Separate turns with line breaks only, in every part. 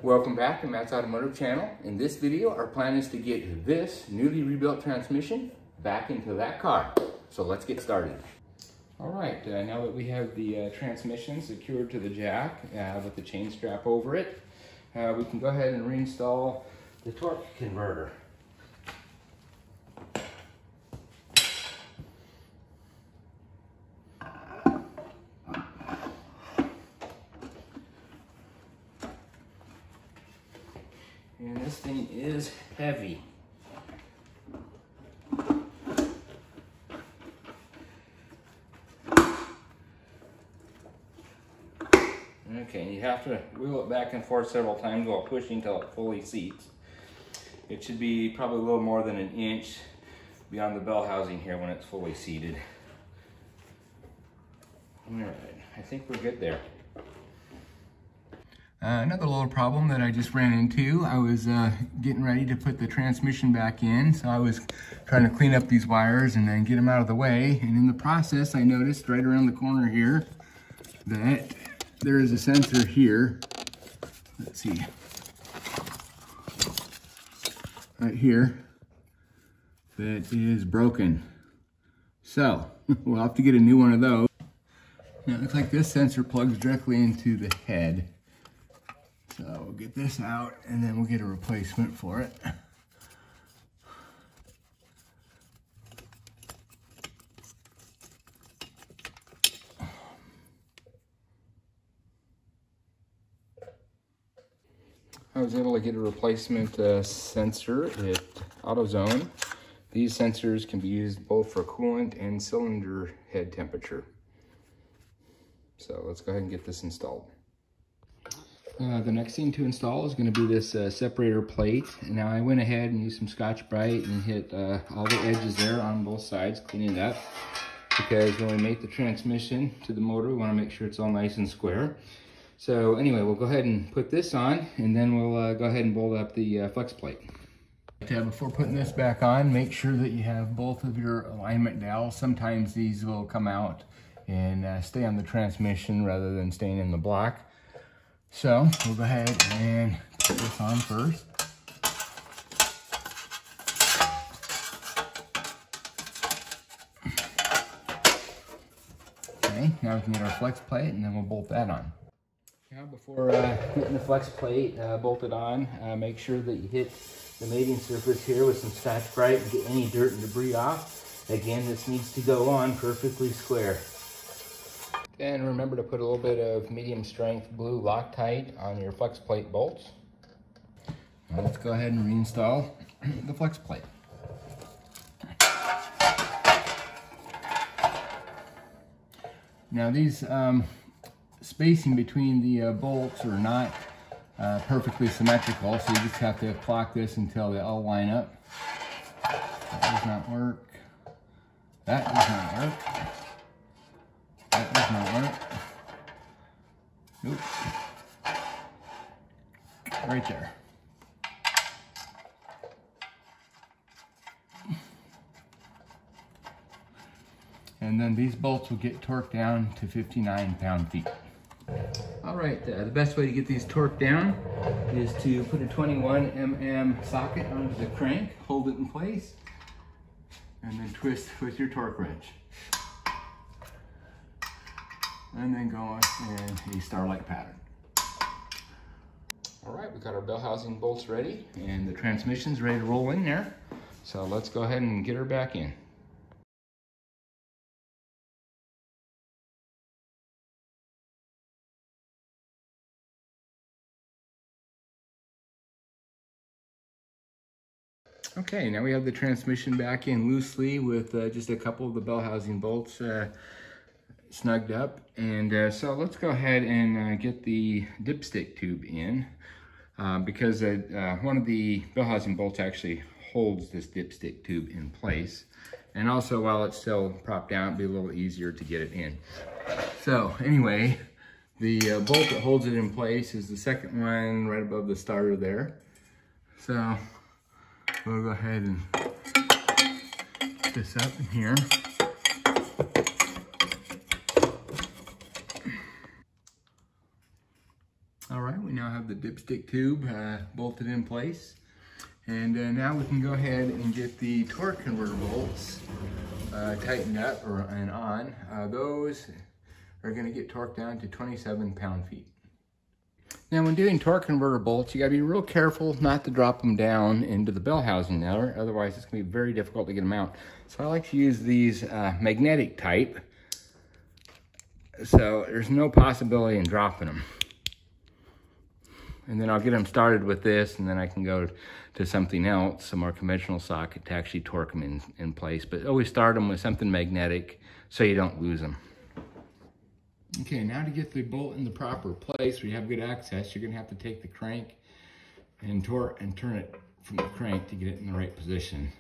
Welcome back to Matt's Automotive Channel. In this video, our plan is to get this newly rebuilt transmission back into that car. So let's get started. All right, now that we have the transmission secured to the jack with the chain strap over it, we can go ahead and reinstall the torque converter. And this thing is heavy. Okay, and you have to wheel it back and forth several times while pushing until it fully seats. It should be probably a little more than an inch beyond the bell housing here when it's fully seated. All right, I think we're good there. Another little problem that I just ran into, I was getting ready to put the transmission back in, so I was trying to clean up these wires and then get them out of the way, and in the process I noticed right around the corner here that there is a sensor here, let's see, right here, that is broken. So we'll have to get a new one of those. Now it looks like this sensor plugs directly into the head. So we'll get this out and then we'll get a replacement for it. I was able to get a replacement sensor at AutoZone. These sensors can be used both for coolant and cylinder head temperature. So let's go ahead and get this installed. The next thing to install is going to be this separator plate. Now I went ahead and used some Scotch-Brite and hit all the edges there on both sides, cleaning it up. Because when we make the transmission to the motor, we want to make sure it's all nice and square. So anyway, we'll go ahead and put this on, and then we'll go ahead and bolt up the flex plate. Before putting this back on, make sure that you have both of your alignment dowels. Sometimes these will come out and stay on the transmission rather than staying in the block. So we'll go ahead and put this on first. Okay, now we can get our flex plate and then we'll bolt that on. Now before getting the flex plate bolted on, make sure that you hit the mating surface here with some Scotch-Brite and get any dirt and debris off. Again, this needs to go on perfectly square. And remember to put a little bit of medium strength blue Loctite on your flex plate bolts. Now let's go ahead and reinstall the flex plate. Now these spacing between the bolts are not perfectly symmetrical, so you just have to clock this until they all line up. That does not work. That does not work. That does not work. Nope. Right there. And then these bolts will get torqued down to 59 pound-feet. All right, the best way to get these torqued down is to put a 21 mm socket onto the crank, hold it in place, and then twist with your torque wrench. And then go in a starlight pattern. All right, we got our bell housing bolts ready and the transmission's ready to roll in there. So let's go ahead and get her back in. Okay, now we have the transmission back in loosely with just a couple of the bell housing bolts snugged up, and so let's go ahead and get the dipstick tube in because one of the bell housing bolts actually holds this dipstick tube in place, and also while it's still propped down, it'll be a little easier to get it in. So anyway, the bolt that holds it in place is the second one right above the starter there. So we'll go ahead and put this up in here. All right, we now now have the dipstick tube bolted in place. And now we can go ahead and get the torque converter bolts tightened up and on. Those are going to get torqued down to 27 pound-feet. Now when doing torque converter bolts, you got to be real careful not to drop them down into the bell housing there, otherwise it's going to be very difficult to get them out. So I like to use these magnetic type, so there's no possibility in dropping them. And then I'll get them started with this, and then I can go to something else, a more conventional socket, to actually torque them in place. But always start them with something magnetic so you don't lose them. Okay, now to get the bolt in the proper place where you have good access, you're going to have to take the crank and turn it from the crank to get it in the right position.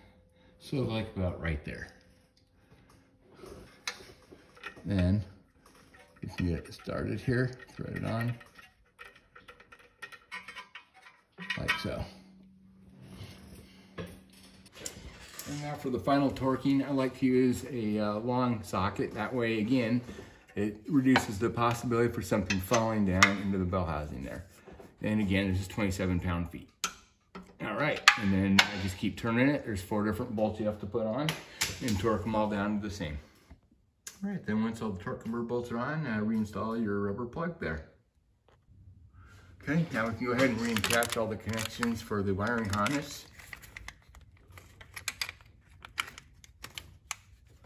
So like about right there. Then you can get it started here, thread it on, like so. And now for the final torquing, I like to use a long socket. That way, again, it reduces the possibility for something falling down into the bell housing there. And again, this is 27 pound-feet. All right, and then I just keep turning it. There's 4 different bolts you have to put on and torque them all down to the same. All right, then once all the torque converter bolts are on, reinstall your rubber plug there. Okay, now we can go ahead and reattach all the connections for the wiring harness.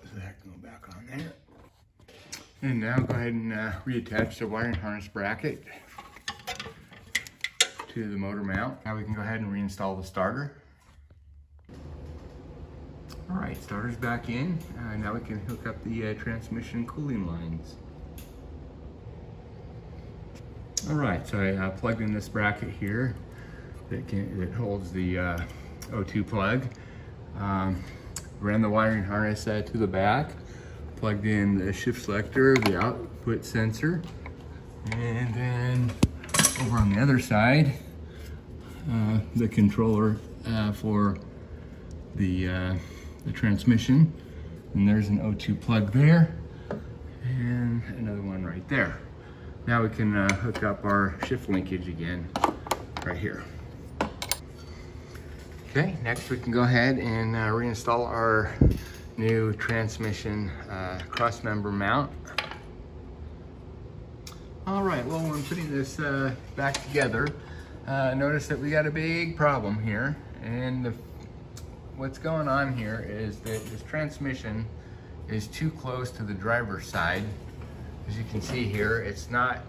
So that can go back on there. And now go ahead and reattach the wiring harness bracket to the motor mount. Now we can go ahead and reinstall the starter. All right, starter's back in. Now we can hook up the transmission cooling lines. All right, so I plugged in this bracket here that holds the O2 plug. Ran the wiring harness to the back. Plugged in the shift selector, the output sensor, and then over on the other side, the controller for the transmission. And there's an O2 plug there, and another one right there. Now we can hook up our shift linkage again, right here. Okay, next we can go ahead and reinstall our new transmission cross member mount. All right, well, when putting this back together, notice that we got a big problem here. And what's going on here is that this transmission is too close to the driver's side. As you can see here, it's not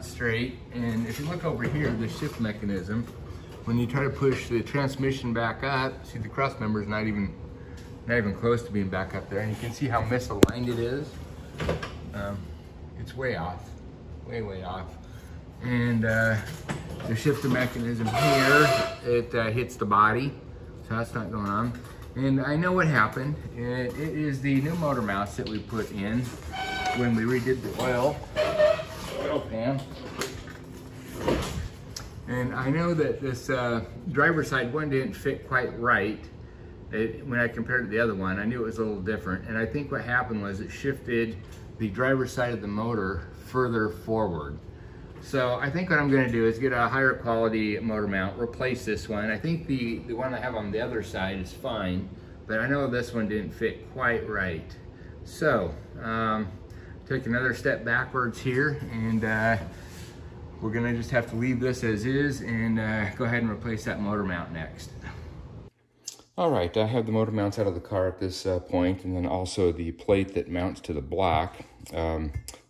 straight. And if you look over here, the shift mechanism, when you try to push the transmission back up, see the cross member is not even close to being back up there, and you can see how misaligned it is. It's way off, way off. And the shifter mechanism here, it hits the body, so that's not going on. And I know what happened. It is the new motor mounts that we put in when we redid the oil pan. And I know that this driver's side one didn't fit quite right. When I compared to the other one, I knew it was a little different. And I think what happened was it shifted the driver's side of the motor further forward. So I think what I'm gonna do is get a higher quality motor mount, replace this one. I think the one I have on the other side is fine, but I know this one didn't fit quite right. So, take another step backwards here, and we're gonna just have to leave this as is and go ahead and replace that motor mount next. All right, I have the motor mounts out of the car at this point, and then also the plate that mounts to the block.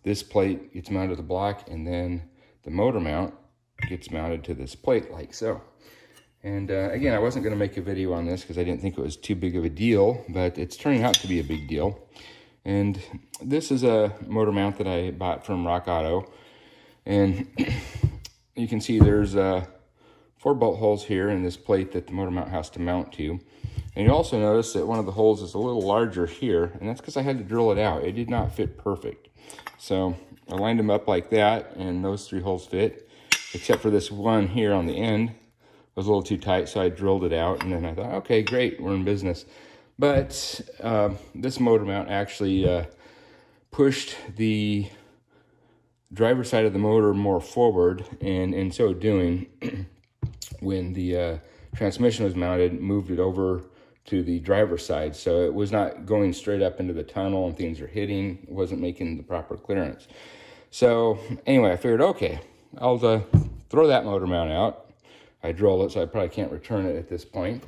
This plate gets mounted to the block, and then the motor mount gets mounted to this plate like so. And again, I wasn't gonna make a video on this because I didn't think it was too big of a deal, but it's turning out to be a big deal. And this is a motor mount that I bought from Rock Auto. And you can see there's 4 bolt holes here in this plate that the motor mount has to mount to. And you also notice that one of the holes is a little larger here, and that's because I had to drill it out. It did not fit perfect. So I lined them up like that, and those 3 holes fit, except for this one here on the end. It was a little too tight, so I drilled it out, and then I thought, okay, great, we're in business. But this motor mount actually pushed the driver's side of the motor more forward, and in so doing, when the transmission was mounted, moved it over to the driver's side, so it was not going straight up into the tunnel and things are hitting. It wasn't making the proper clearance. So anyway, I figured, okay, I'll throw that motor mount out. I drilled it, so I probably can't return it at this point.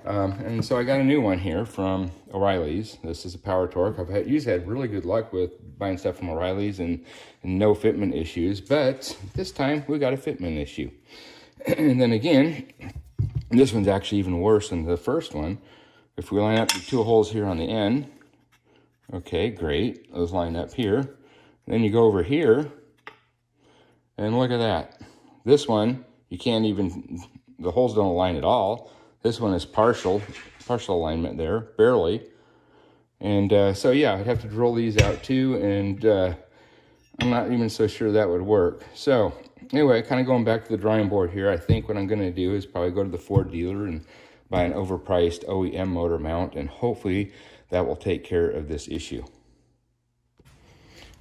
And so I got a new one here from O'Reilly's. This is a Power Torque. I've usually had really good luck with buying stuff from O'Reilly's and no fitment issues, but this time we got a fitment issue. And then again, this one's actually even worse than the first one. If we line up the two holes here on the end, okay, great. Those line up here. Then you go over here, and look at that. This one, you can't even, the holes don't align at all. This one is partial alignment there, barely. And so yeah, I'd have to drill these out too, and I'm not even so sure that would work. So anyway, kind of going back to the drawing board here, I think what I'm gonna do is probably go to the Ford dealer and buy an overpriced OEM motor mount, and hopefully that will take care of this issue.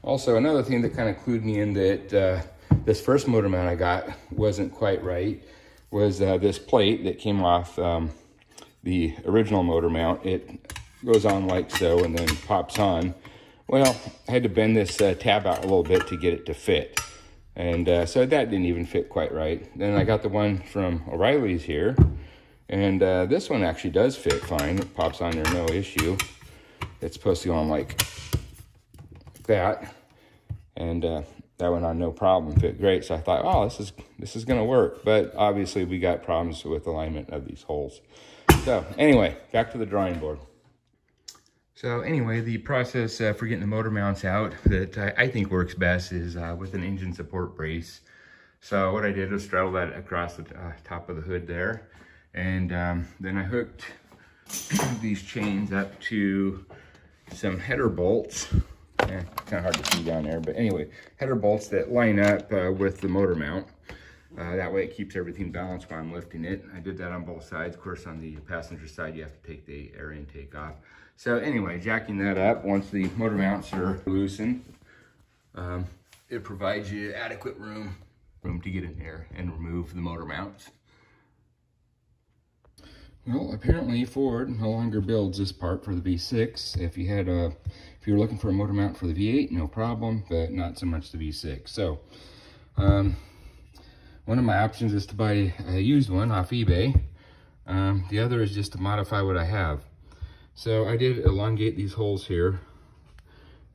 Also, another thing that kind of clued me in that this first motor mount I got wasn't quite right was this plate that came off the original motor mount. It goes on like so and then pops on. Well, I had to bend this tab out a little bit to get it to fit. And so that didn't even fit quite right. Then I got the one from O'Reilly's here. And this one actually does fit fine. It pops on there, no issue. It's supposed to go on like that. And that went on no problem, fit great. So I thought, oh, this is gonna work. But obviously we got problems with alignment of these holes. So anyway, back to the drawing board. So anyway, the process for getting the motor mounts out that I think works best is with an engine support brace. So what I did was straddle that across the top of the hood there. And then I hooked these chains up to some header bolts. Kind of hard to see down there, but anyway, header bolts that line up with the motor mount. That way it keeps everything balanced while I'm lifting it. I did that on both sides. Of course, on the passenger side, you have to take the air intake off. So anyway, jacking that up, once the motor mounts are loosened, it provides you adequate room to get in there and remove the motor mounts. Well, apparently Ford no longer builds this part for the V6. If you were looking for a motor mount for the V8, no problem, but not so much the V6. So, one of my options is to buy a used one off eBay. The other is just to modify what I have. So I did elongate these holes here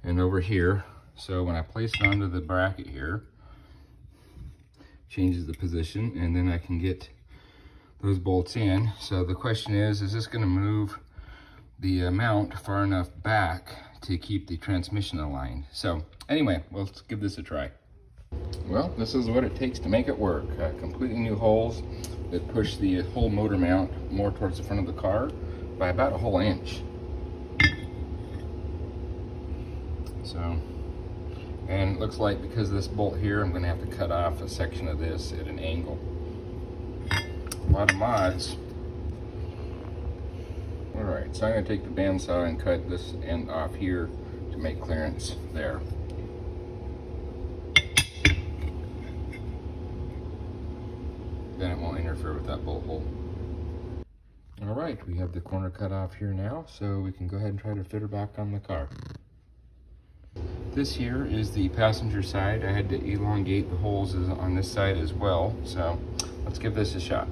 and over here. So when I place it onto the bracket here, changes the position, and then I can get those bolts in. So the question is this going to move the mount far enough back to keep the transmission aligned? So anyway, let's give this a try. Well, this is what it takes to make it work. Completely new holes that push the whole motor mount more towards the front of the car by about a whole inch. So, and it looks like because of this bolt here, I'm going to have to cut off a section of this at an angle. A lot of mods. All right, so I'm going to take the bandsaw and cut this end off here to make clearance there. Then it won't interfere with that bolt hole. All right, we have the corner cut off here now, so we can go ahead and try to fit her back on the car. This here is the passenger side. I had to elongate the holes on this side as well, so let's give this a shot.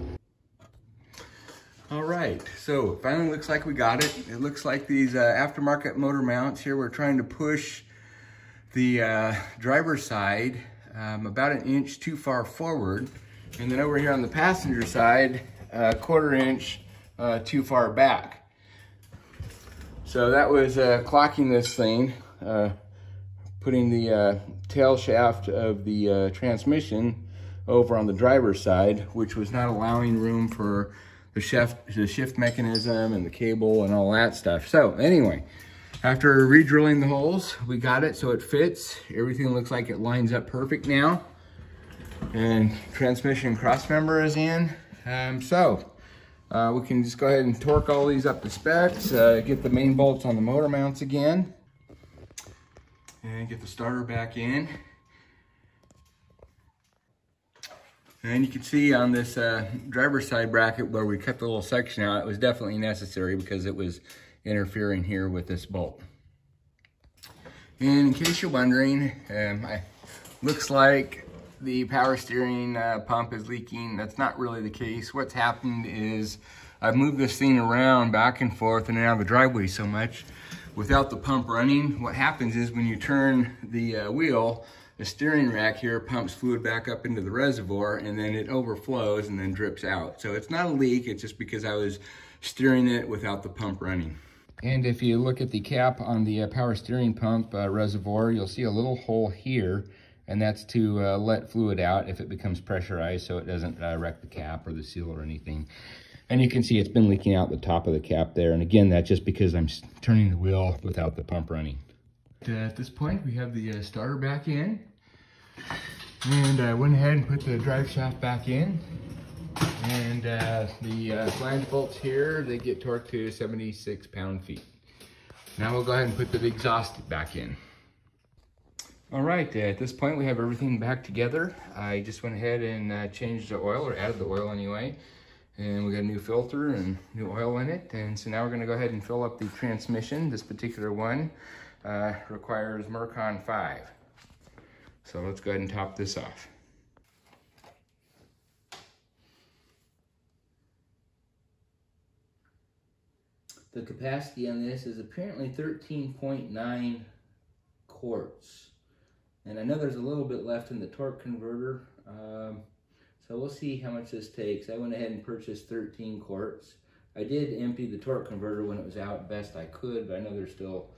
All right, so it finally looks like we got it. It looks like these aftermarket motor mounts here, we're trying to push the driver's side about an inch too far forward. And then over here on the passenger side, a quarter inch too far back. So that was clocking this thing, putting the tail shaft of the transmission over on the driver's side, which was not allowing room for the shift mechanism and the cable and all that stuff. So anyway, after re-drilling the holes, we got it so it fits. Everything looks like it lines up perfect now. And transmission cross member is in. We can just go ahead and torque all these up to specs, get the main bolts on the motor mounts again, and get the starter back in. And you can see on this driver's side bracket where we cut the little section out, it was definitely necessary because it was interfering here with this bolt. And in case you're wondering, looks like the power steering pump is leaking. That's not really the case. What's happened is I've moved this thing around back and forth and out of the driveway so much without the pump running. What happens is when you turn the wheel, the steering rack here pumps fluid back up into the reservoir and then it overflows and then drips out. So it's not a leak, it's just because I was steering it without the pump running. And if you look at the cap on the power steering pump reservoir, you'll see a little hole here, and that's to let fluid out if it becomes pressurized so it doesn't wreck the cap or the seal or anything. And you can see it's been leaking out the top of the cap there. And again, that's just because I'm turning the wheel without the pump running. At this point, we have the starter back in. And I went ahead and put the drive shaft back in. And the flange bolts here, they get torqued to 76 pound-feet. Now we'll go ahead and put the exhaust back in. All right, at this point we have everything back together. I just went ahead and changed the oil, or added the oil anyway. And we got a new filter and new oil in it. And so now we're gonna go ahead and fill up the transmission. This particular one requires Mercon 5. So let's go ahead and top this off. The capacity on this is apparently 13.9 quarts. And I know there's a little bit left in the torque converter. So we'll see how much this takes. I went ahead and purchased 13 quarts. I did empty the torque converter when it was out best I could, but I know there's still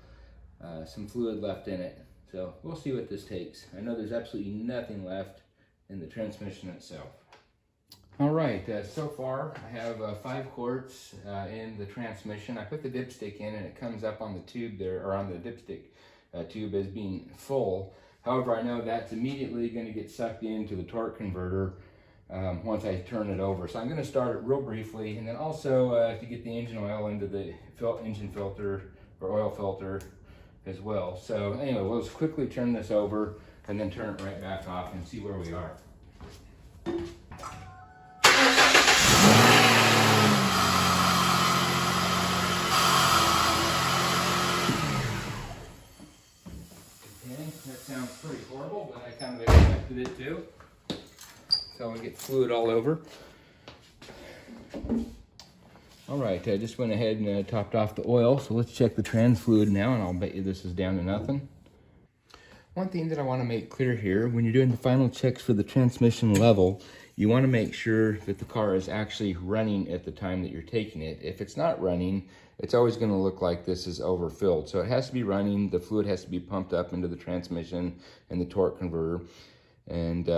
some fluid left in it. So we'll see what this takes. I know there's absolutely nothing left in the transmission itself. All right, so far I have 5 quarts in the transmission. I put the dipstick in and it comes up on the tube there, or on the dipstick tube as being full. However, I know that's immediately going to get sucked into the torque converter once I turn it over. So I'm going to start it real briefly, and then also to get the engine oil into the engine filter or oil filter as well. So anyway, we'll just quickly turn this over and then turn it right back off and see where we are. That sounds pretty horrible, but I kind of expected it to. So we get fluid all over. All right, I just went ahead and topped off the oil. So let's check the trans fluid now, and I'll bet you this is down to nothing. One thing that I want to make clear here, when you're doing the final checks for the transmission level, you want to make sure that the car is actually running at the time that you're taking it. If it's not running, it's always going to look like this is overfilled. So it has to be running, the fluid has to be pumped up into the transmission and the torque converter. And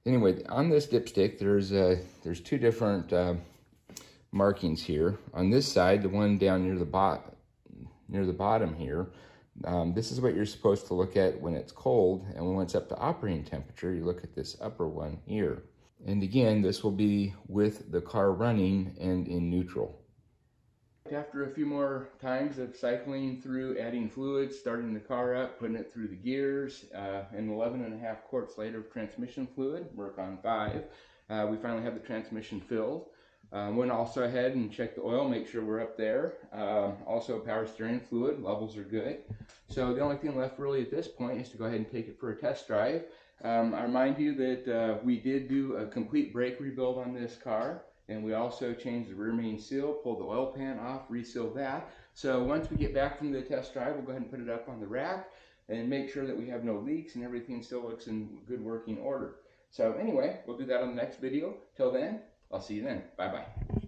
anyway, on this dipstick, there's 2 different markings here. On this side, the one down near the bottom here, this is what you're supposed to look at when it's cold, and when it's up to operating temperature, you look at this upper one here. And again, this will be with the car running and in neutral. After a few more times of cycling through, adding fluid, starting the car up, putting it through the gears, and 11.5 quarts later of transmission fluid, Mercon 5, we finally have the transmission filled. Went also ahead and checked the oil, make sure we're up there. Also power steering fluid, levels are good. So the only thing left really at this point is to go ahead and take it for a test drive. I remind you that we did do a complete brake rebuild on this car, and we also changed the rear main seal, pulled the oil pan off, resealed that. So once we get back from the test drive, we'll go ahead and put it up on the rack and make sure that we have no leaks and everything still looks in good working order. So anyway, we'll do that on the next video. Till then, I'll see you then. Bye-bye.